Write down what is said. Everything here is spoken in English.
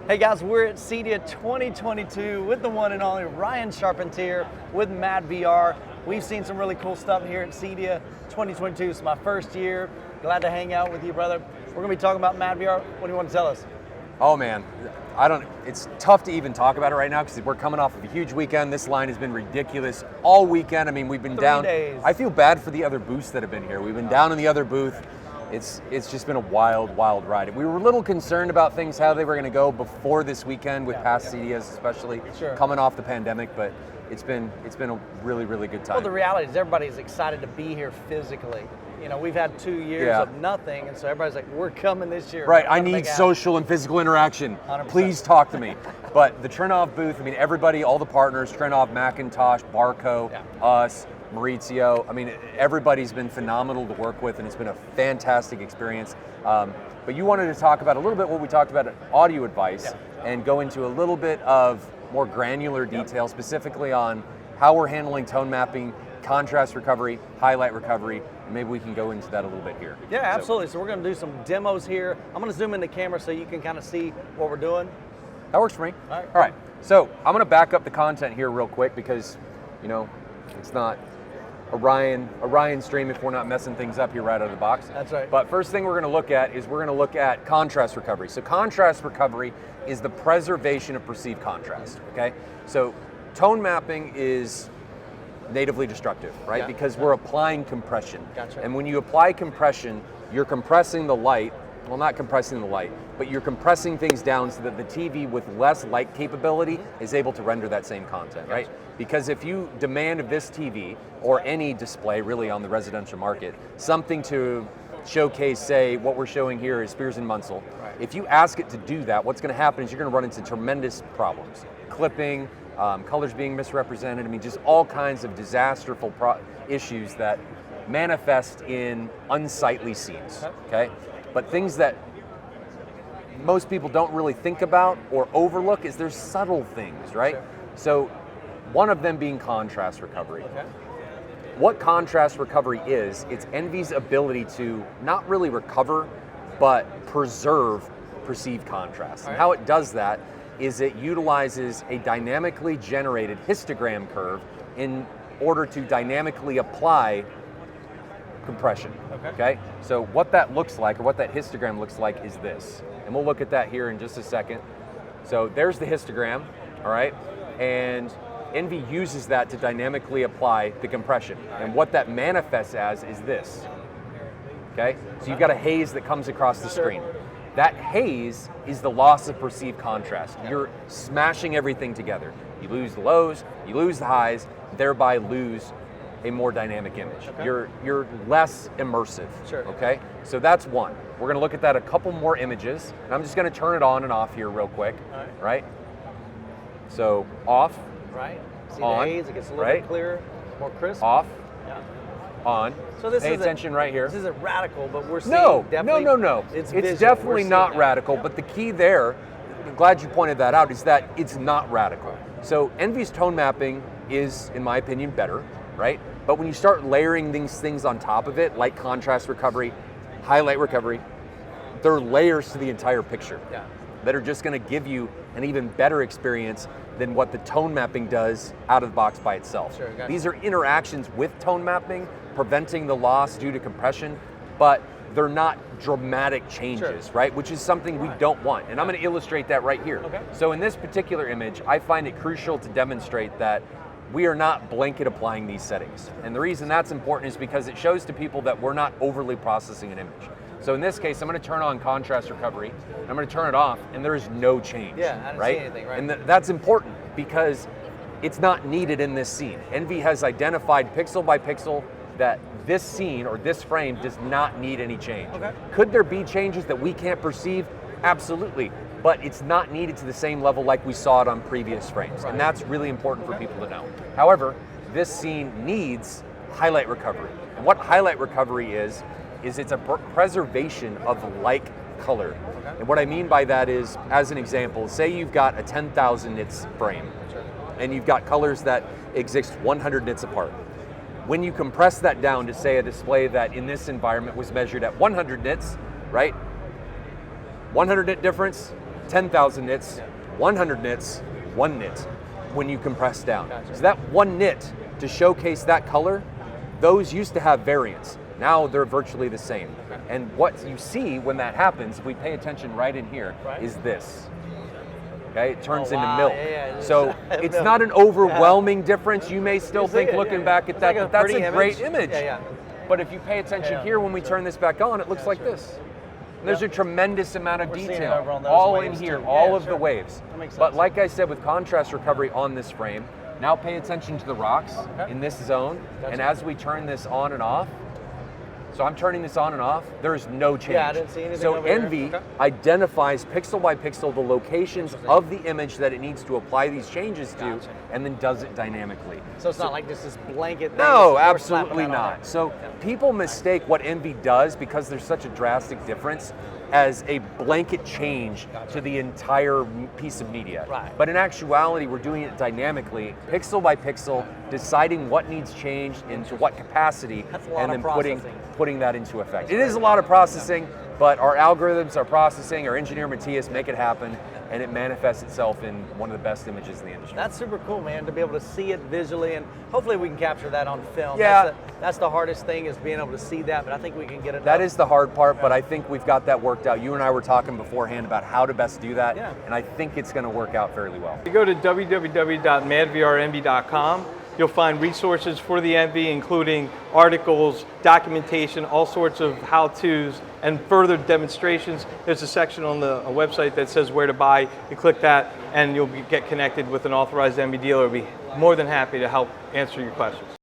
Hey guys, we're at CEDIA 2022 with the one and only Ryan Charpentier with madVR. We've seen some really cool stuff here at CEDIA 2022. It's my first year. Glad to hang out with you, brother. We're gonna be talking about madVR. What do you want to tell us? Oh man, it's tough to even talk about it right now because we're coming off of a huge weekend. This line has been ridiculous all weekend. I mean, we've been 3 down. days. I feel bad for the other booths that have been here. We've been down in the other booth. It's just been a wild ride. We were a little concerned about things, how they were gonna go before this weekend with past CEDIAs, especially coming off the pandemic, but it's been a really good time. Well, the reality is everybody's excited to be here physically. You know, we've had 2 years of nothing, and so everybody's like, we're coming this year. Right, I need social and physical interaction. 100%. Please talk to me. But the Trinov booth, I mean, everybody, all the partners, Trinov, Macintosh, Barco, us, Maurizio, I mean, everybody's been phenomenal to work with, and it's been a fantastic experience. But you wanted to talk about a little bit what we talked about at audio advice and go into a little bit of more granular detail, specifically on how we're handling tone mapping, contrast recovery, highlight recovery, and maybe we can go into that a little bit here. Yeah, absolutely. So we're going to do some demos here. I'm going to zoom in the camera so you can kind of see what we're doing. That works for me. All right. So I'm going to back up the content here real quick because, you know, it's not a Ryan stream if we're not messing things up here right out of the box. That's right. But first thing we're going to look at is we're going to look at contrast recovery. So contrast recovery is the preservation of perceived contrast, okay? So tone mapping is natively destructive, right? Because we're applying compression. Gotcha. And when you apply compression, you're compressing the light, well, not compressing the light, but you're compressing things down so that the TV with less light capability is able to render that same content, right? Because if you demand of this TV, or any display really on the residential market, something to showcase, say, what we're showing here is Spears and Munsell. Right. If you ask it to do that, what's gonna happen is you're gonna run into tremendous problems. Clipping, colors being misrepresented, I mean, just all kinds of disasterful issues that manifest in unsightly scenes, okay? But things that most people don't really think about or overlook is there's subtle things, right? Sure. So one of them being contrast recovery. Okay. What contrast recovery is, it's Envy's ability to not really recover, but preserve perceived contrast. Right. And how it does that is it utilizes a dynamically generated histogram curve in order to dynamically apply compression, okay? So what that looks like, or what that histogram looks like, is this. And we'll look at that here in just a second. So there's the histogram, all right? And Envy uses that to dynamically apply the compression. And what that manifests as is this, okay? So you've got a haze that comes across the screen. That haze is the loss of perceived contrast. You're smashing everything together. You lose the lows, you lose the highs, thereby lose a more dynamic image. You're less immersive, okay? So that's one. We're gonna look at that a couple more images, and I'm just gonna turn it on and off here real quick, right? So off, See on, the haze, it gets a little bit clearer, more crisp. Off, on. So this Pay attention right here. This isn't radical, but we're seeing definitely. No. It's definitely not radical, but the key there, I'm glad you pointed that out, is that it's not radical. So Envy's tone mapping is, in my opinion, better, right? But when you start layering these things on top of it, like contrast recovery, highlight recovery, they're layers to the entire picture that are just gonna give you an even better experience than what the tone mapping does out of the box by itself. These are interactions with tone mapping, preventing the loss due to compression, but they're not dramatic changes, right? Which is something we don't want. And I'm gonna illustrate that right here. So in this particular image, I find it crucial to demonstrate that we are not blanket applying these settings. And the reason that's important is because it shows to people that we're not overly processing an image. So in this case, I'm gonna turn on contrast recovery, I'm gonna turn it off, and there is no change, I didn't see anything, right? And that's important because it's not needed in this scene. Envy has identified pixel by pixel that this scene or this frame does not need any change. Could there be changes that we can't perceive? Absolutely, but it's not needed to the same level like we saw it on previous frames, and that's really important for people to know. However, this scene needs highlight recovery. And what highlight recovery is it's a preservation of like color. And what I mean by that is, as an example, say you've got a 10,000 nits frame, and you've got colors that exist 100 nits apart. When you compress that down to, say, a display that in this environment was measured at 100 nits, right? 100 nit difference, 10,000 nits, 100 nits, 1 nit when you compress down. Gotcha. So that 1 nit to showcase that color, those used to have variance. Now they're virtually the same. Okay. And what you see when that happens, if we pay attention right in here, is this. Okay, it turns into milk. Yeah. So it's not an overwhelming difference. You may still think, looking back at that, like that's a pretty great image. Yeah. But if you pay attention here, when we turn this back on, it looks like this. And there's a tremendous amount of detail, all in here, all of the waves. That makes sense. But like I said, with contrast recovery on this frame, now pay attention to the rocks in this zone, and as we turn this on and off, so I'm turning this on and off, there's no change. Yeah, I didn't see anything so over here. Envy identifies pixel by pixel the locations of the image that it needs to apply these changes to, Gotcha. and then does it dynamically. So it's not like just this blanket thing. No, we're slapping absolutely that on not. there. So people mistake what Envy does, because there's such a drastic difference, as a blanket change to the entire piece of media. Right. But in actuality, we're doing it dynamically, pixel by pixel, deciding what needs changed into what capacity, That's a lot and of then putting processing. that into effect. It is a lot of processing, but our algorithms, our processing, our engineer Matthias make it happen, and it manifests itself in one of the best images in the industry. That's super cool, man, to be able to see it visually, and hopefully we can capture that on film. Yeah. That's the hardest thing, is being able to see that, but I think we can get it. That is the hard part, but I think we've got that worked out. You and I were talking beforehand about how to best do that, and I think it's going to work out fairly well. You go to www.madvrnv.com. You'll find resources for the Envy, including articles, documentation, all sorts of how-tos, and further demonstrations. There's a section on the website that says where to buy. You click that, and you'll get connected with an authorized Envy dealer. We'll be more than happy to help answer your questions.